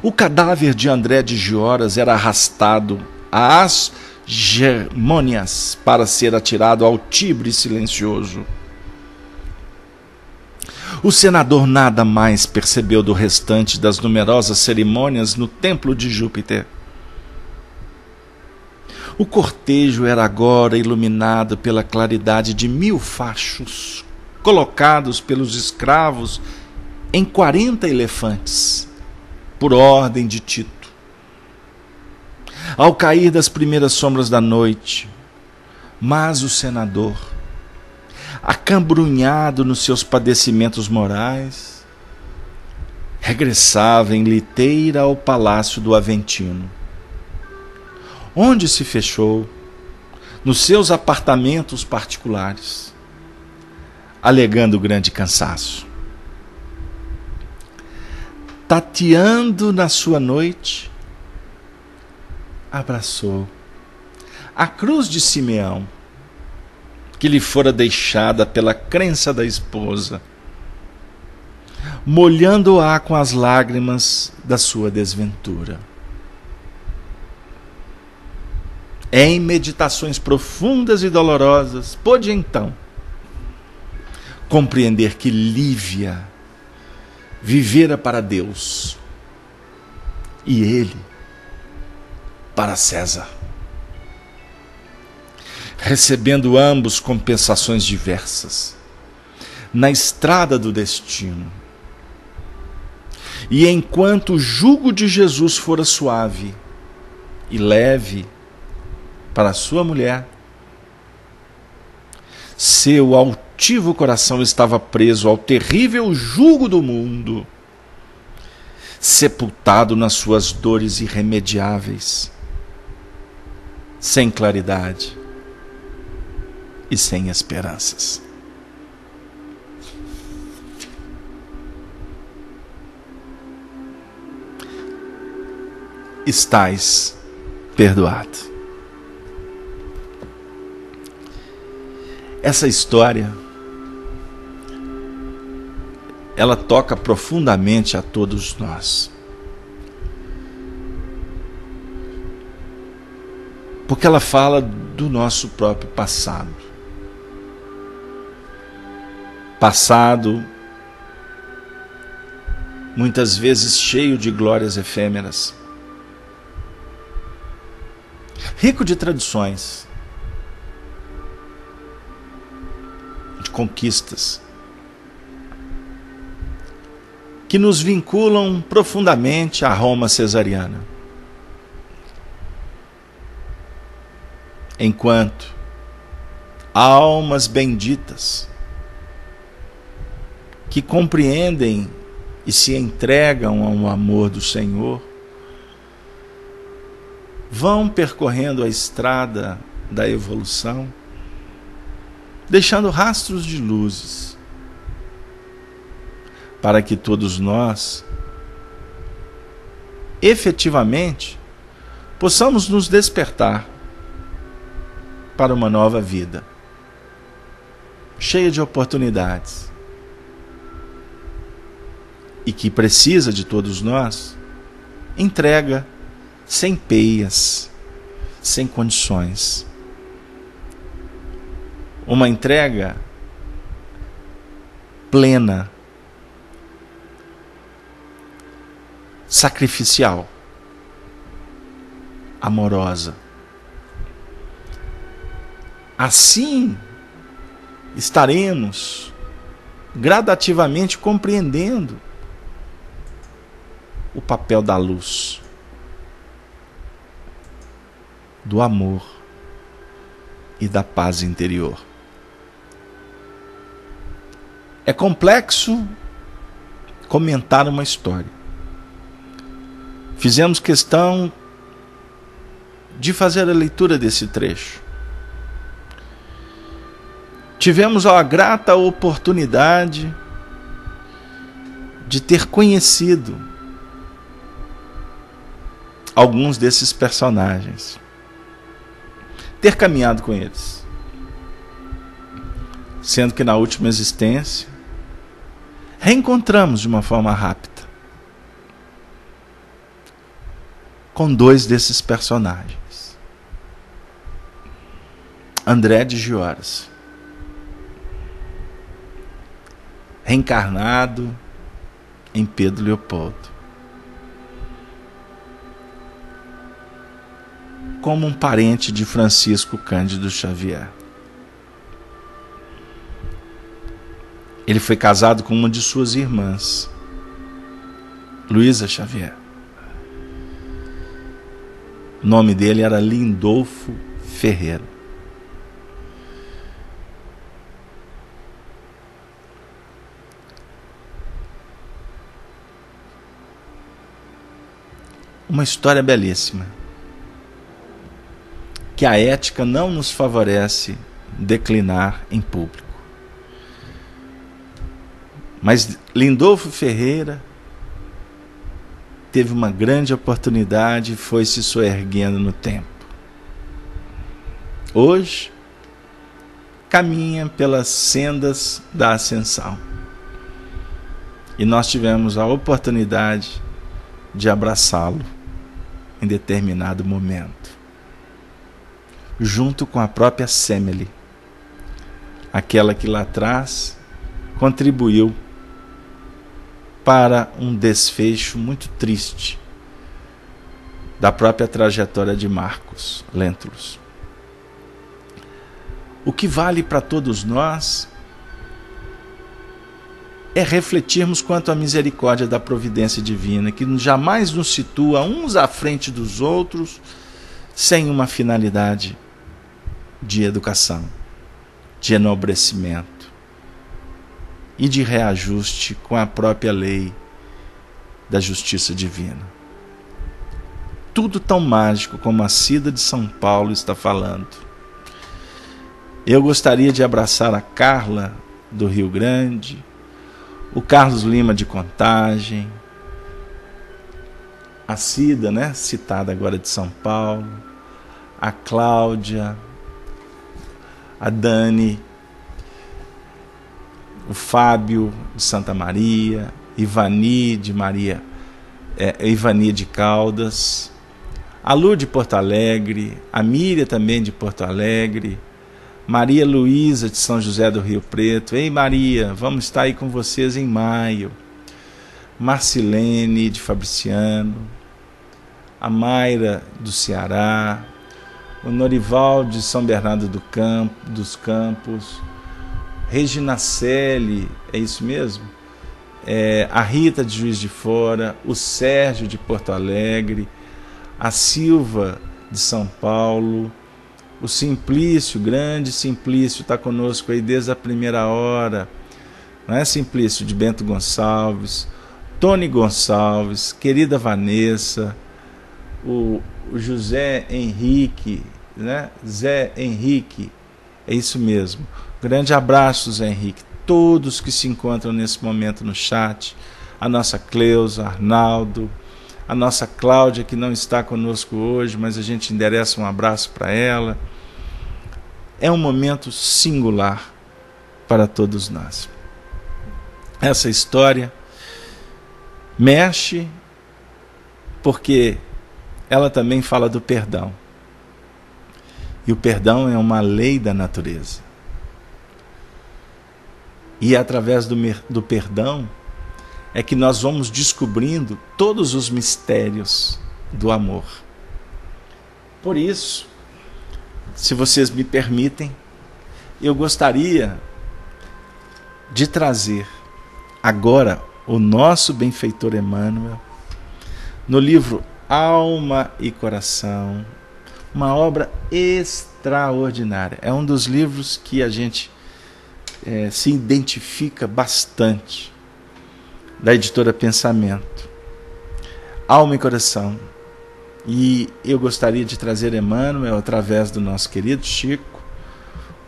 o cadáver de André de Gioras era arrastado às Germânias para ser atirado ao Tibre silencioso. O senador nada mais percebeu do restante das numerosas cerimônias no templo de Júpiter. O cortejo era agora iluminado pela claridade de 1000 fachos, colocados pelos escravos em 40 elefantes, por ordem de Tito. Ao cair das primeiras sombras da noite, mas o senador, acambrunhado nos seus padecimentos morais, regressava em liteira ao palácio do Aventino, onde se fechou nos seus apartamentos particulares, alegando grande cansaço. Tateando na sua noite, abraçou a cruz de Simeão, que lhe fora deixada pela crença da esposa, molhando-a com as lágrimas da sua desventura. Em meditações profundas e dolorosas, pôde então compreender que Lívia vivera para Deus e ele para César, recebendo ambos compensações diversas na estrada do destino. E enquanto o jugo de Jesus fora suave e leve para sua mulher, seu altivo coração estava preso ao terrível jugo do mundo, sepultado nas suas dores irremediáveis, sem claridade e sem esperanças. Estais perdoado. Essa história, ela toca profundamente a todos nós. Porque ela fala do nosso próprio passado. Passado, muitas vezes cheio de glórias efêmeras, rico de tradições, de conquistas, que nos vinculam profundamente à Roma cesariana. Enquanto almas benditas que compreendem e se entregam ao amor do Senhor vão percorrendo a estrada da evolução, deixando rastros de luzes, para que todos nós, efetivamente, possamos nos despertar para uma nova vida, cheia de oportunidades, e que precisa de todos nós entrega sem peias, sem condições. Uma entrega plena, sacrificial, amorosa. Assim estaremos gradativamente compreendendo o papel da luz, do amor e da paz interior. É complexo comentar uma história. Fizemos questão de fazer a leitura desse trecho. Tivemos a grata oportunidade de ter conhecido alguns desses personagens, ter caminhado com eles, sendo que na última existência reencontramos de uma forma rápida com dois desses personagens. André de Gioras, reencarnado em Pedro Leopoldo, como um parente de Francisco Cândido Xavier. Ele foi casado com uma de suas irmãs, Luísa Xavier. O nome dele era Lindolfo Ferreira. Uma história belíssima, que a ética não nos favorece declinar em público. Mas Lindolfo Ferreira teve uma grande oportunidade e foi se soerguendo no tempo. Hoje, caminha pelas sendas da ascensão. E nós tivemos a oportunidade de abraçá-lo em determinado momento, junto com a própria Semele, aquela que lá atrás contribuiu para um desfecho muito triste da própria trajetória de Marcos Lentulus. O que vale para todos nós é refletirmos quanto à misericórdia da providência divina, que jamais nos situa uns à frente dos outros sem uma finalidade de educação, de enobrecimento e de reajuste com a própria lei da justiça divina. Tudo tão mágico como a Cida de São Paulo está falando. Eu gostaria de abraçar a Carla do Rio Grande, o Carlos Lima de Contagem, a Cida, né, citada agora de São Paulo, a Cláudia, a Dani, o Fábio de Santa Maria, Ivani de Caldas, a Lu de Porto Alegre, a Miriam também de Porto Alegre, Maria Luísa de São José do Rio Preto. Ei Maria, vamos estar aí com vocês em maio. Marcilene de Fabriciano, a Mayra do Ceará, o Norival de São Bernardo dos Campos, Regina Celi, é isso mesmo? A Rita de Juiz de Fora, o Sérgio de Porto Alegre, a Silva de São Paulo, o Simplício, grande Simplício, está conosco aí desde a primeira hora, não é, Simplício? De Bento Gonçalves, Tony Gonçalves, querida Vanessa, o José Henrique, né? Zé Henrique, é isso mesmo. Grande abraço, Zé Henrique, todos que se encontram nesse momento no chat, a nossa Cleusa, Arnaldo, a nossa Cláudia, que não está conosco hoje, mas a gente endereça um abraço para ela. É um momento singular para todos nós. Essa história mexe porque ela também fala do perdão. E o perdão é uma lei da natureza. E é através do perdão é que nós vamos descobrindo todos os mistérios do amor. Por isso, se vocês me permitem, eu gostaria de trazer agora o nosso benfeitor Emmanuel no livro Alma e Coração, uma obra extraordinária. É um dos livros que a gente se identifica bastante, da editora Pensamento, Alma e Coração. E eu gostaria de trazer Emmanuel através do nosso querido Chico,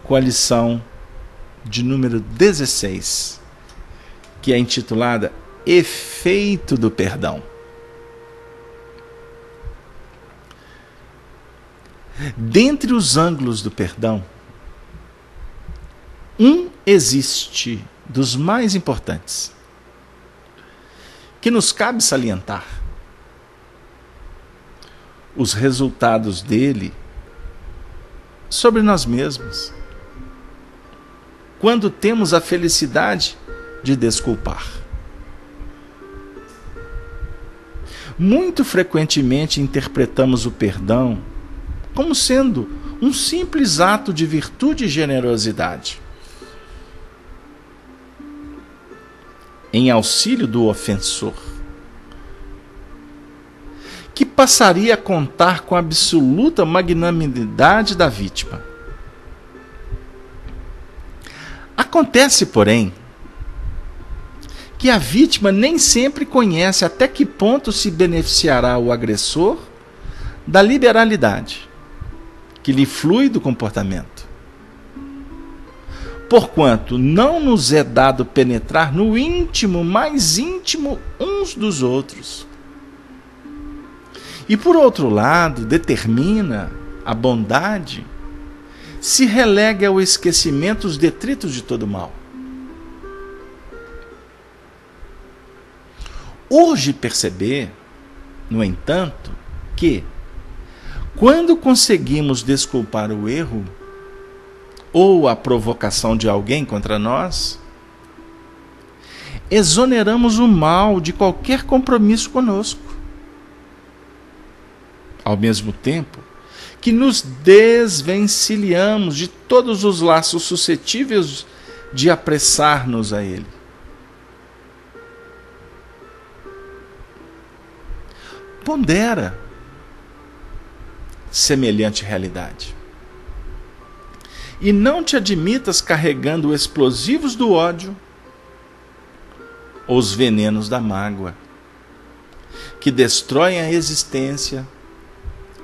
com a lição de número 16, que é intitulada Efeito do Perdão. Dentre os ângulos do perdão, um existe dos mais importantes, que nos cabe salientar. Os resultados dele sobre nós mesmos, quando temos a felicidade de desculpar. Muito frequentemente interpretamos o perdão como sendo um simples ato de virtude e generosidade, em auxílio do ofensor, que passaria a contar com a absoluta magnanimidade da vítima. Acontece, porém, que a vítima nem sempre conhece até que ponto se beneficiará o agressor da liberalidade que lhe flui do comportamento. Porquanto não nos é dado penetrar no íntimo, mais íntimo uns dos outros. E por outro lado, determina a bondade, se relega ao esquecimento os detritos de todo mal. Urge perceber, no entanto, que, quando conseguimos desculpar o erro ou a provocação de alguém contra nós, exoneramos o mal de qualquer compromisso conosco. ao mesmo tempo que nos desvencilhamos de todos os laços suscetíveis de apressar-nos a Ele. Pondera semelhante realidade. E não te admitas carregando os explosivos do ódio ou os venenos da mágoa, que destroem a existência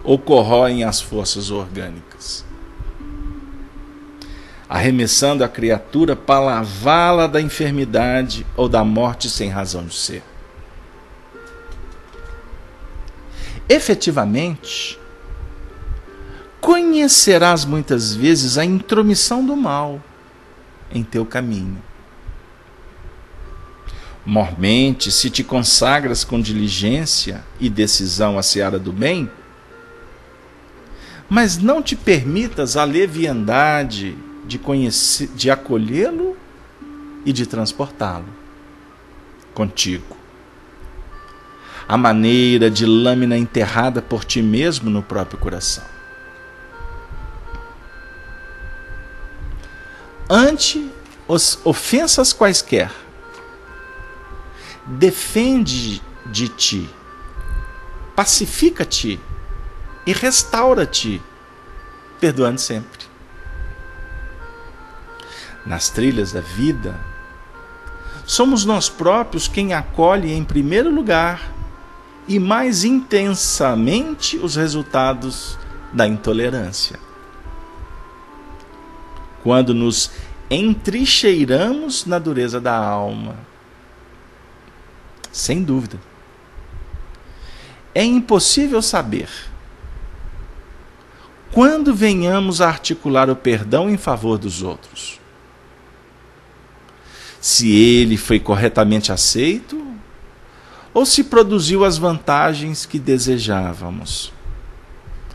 ou corroem as forças orgânicas, arremessando a criatura para lavá-la da enfermidade ou da morte sem razão de ser. Efetivamente, conhecerás muitas vezes a intromissão do mal em teu caminho. Mormente, se te consagras com diligência e decisão à seara do bem, mas não te permitas a leviandade de acolhê-lo e de transportá-lo contigo, à maneira de lâmina enterrada por ti mesmo no próprio coração. Ante as ofensas quaisquer, defende de ti, pacifica-te e restaura-te, perdoando sempre. Nas trilhas da vida, somos nós próprios quem acolhe em primeiro lugar e mais intensamente os resultados da intolerância. Quando nos entrincheiramos na dureza da alma, sem dúvida, é impossível saber quando venhamos a articular o perdão em favor dos outros, se ele foi corretamente aceito ou se produziu as vantagens que desejávamos.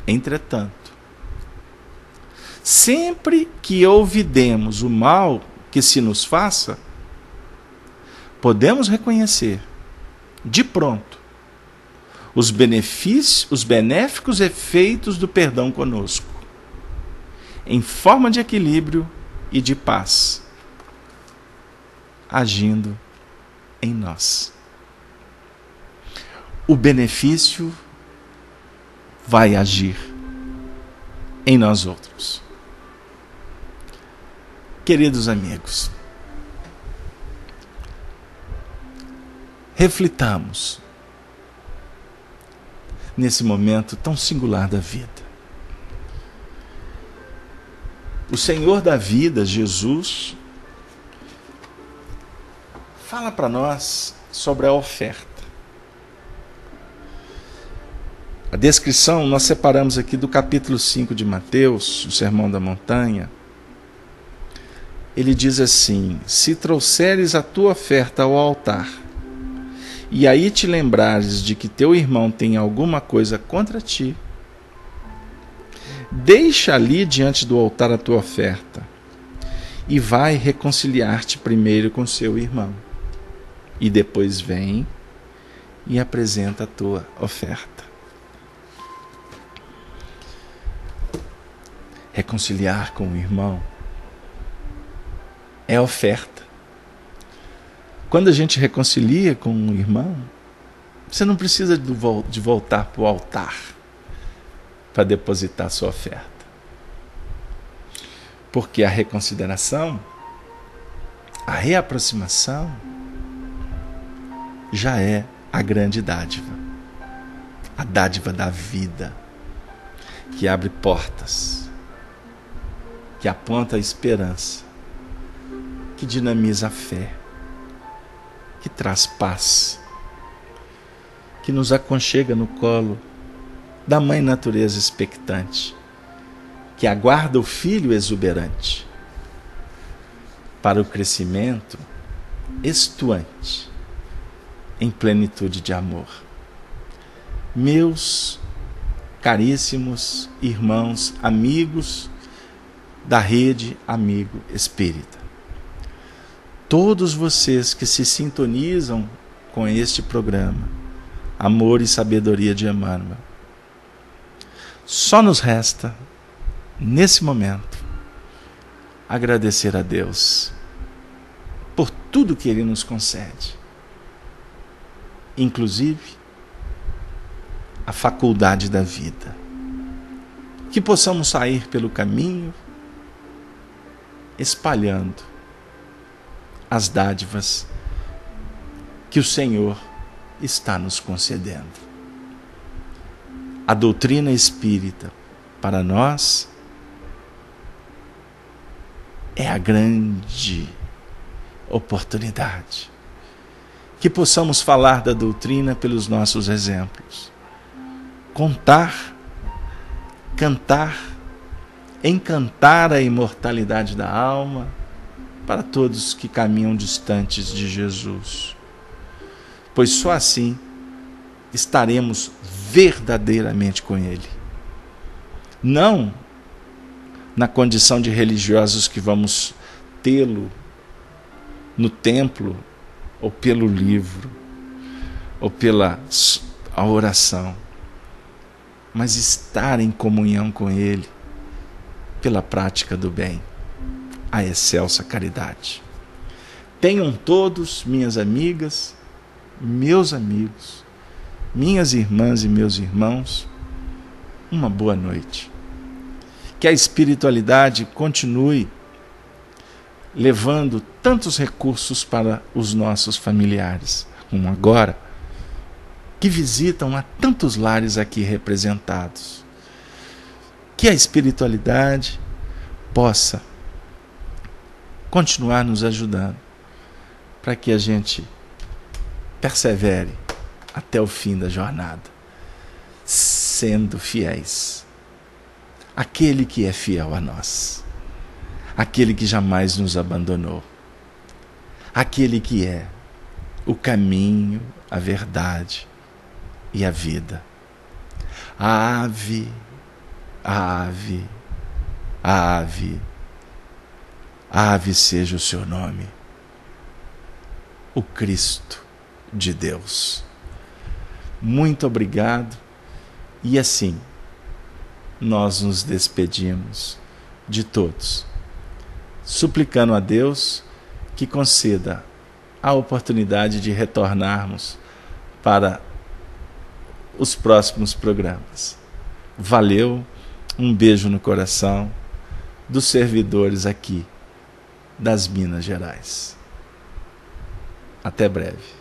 Entretanto, sempre que ouvidemos o mal que se nos faça, podemos reconhecer de pronto os benéficos efeitos do perdão conosco, em forma de equilíbrio e de paz, agindo em nós. O benefício vai agir em nós outros. Queridos amigos, reflitamos nesse momento tão singular da vida. O Senhor da vida, Jesus, fala para nós sobre a oferta. A descrição nós separamos aqui do capítulo 5 de Mateus, o Sermão da Montanha. Ele diz assim: se trouxeres a tua oferta ao altar, e aí te lembrares de que teu irmão tem alguma coisa contra ti, deixa ali diante do altar a tua oferta, e vai reconciliar-te primeiro com seu irmão, e depois vem e apresenta a tua oferta. Reconciliar com o irmão é oferta. Quando a gente reconcilia com um irmão, você não precisa de voltar para o altar para depositar sua oferta. Porque a reconsideração, a reaproximação, já é a grande dádiva. A dádiva da vida, que abre portas, que aponta a esperança, que dinamiza a fé, que traz paz, que nos aconchega no colo da mãe natureza expectante, que aguarda o filho exuberante para o crescimento estuante em plenitude de amor. Meus caríssimos irmãos, amigos da Rede Amigo Espírita, todos vocês que se sintonizam com este programa, Amor e Sabedoria de Emmanuel, Só nos resta, nesse momento, agradecer a Deus por tudo que Ele nos concede, inclusive a faculdade da vida. Que possamos sair pelo caminho espalhando as dádivas que o Senhor está nos concedendo. A doutrina espírita, para nós, é a grande oportunidade. Que possamos falar da doutrina pelos nossos exemplos. Contar, cantar, encantar a imortalidade da alma para todos que caminham distantes de Jesus. Pois só assim estaremos verdadeiramente com Ele. Não na condição de religiosos que vamos tê-lo no templo, ou pelo livro, ou pela a oração, mas estar em comunhão com Ele pela prática do bem, a excelsa caridade. Tenham todos, minhas amigas, meus amigos, minhas irmãs e meus irmãos, uma boa noite. Que a espiritualidade continue levando tantos recursos para os nossos familiares, como agora, que visitam a tantos lares aqui representados. Que a espiritualidade possa continuar nos ajudando para que a gente persevere até o fim da jornada, sendo fiéis. Aquele que é fiel a nós, aquele que jamais nos abandonou, aquele que é o caminho, a verdade e a vida. A ave, a ave, a ave, a ave seja o seu nome, o Cristo de Deus. Muito obrigado, e assim nós nos despedimos de todos, suplicando a Deus que conceda a oportunidade de retornarmos para os próximos programas. Valeu, um beijo no coração dos servidores aqui das Minas Gerais. Até breve.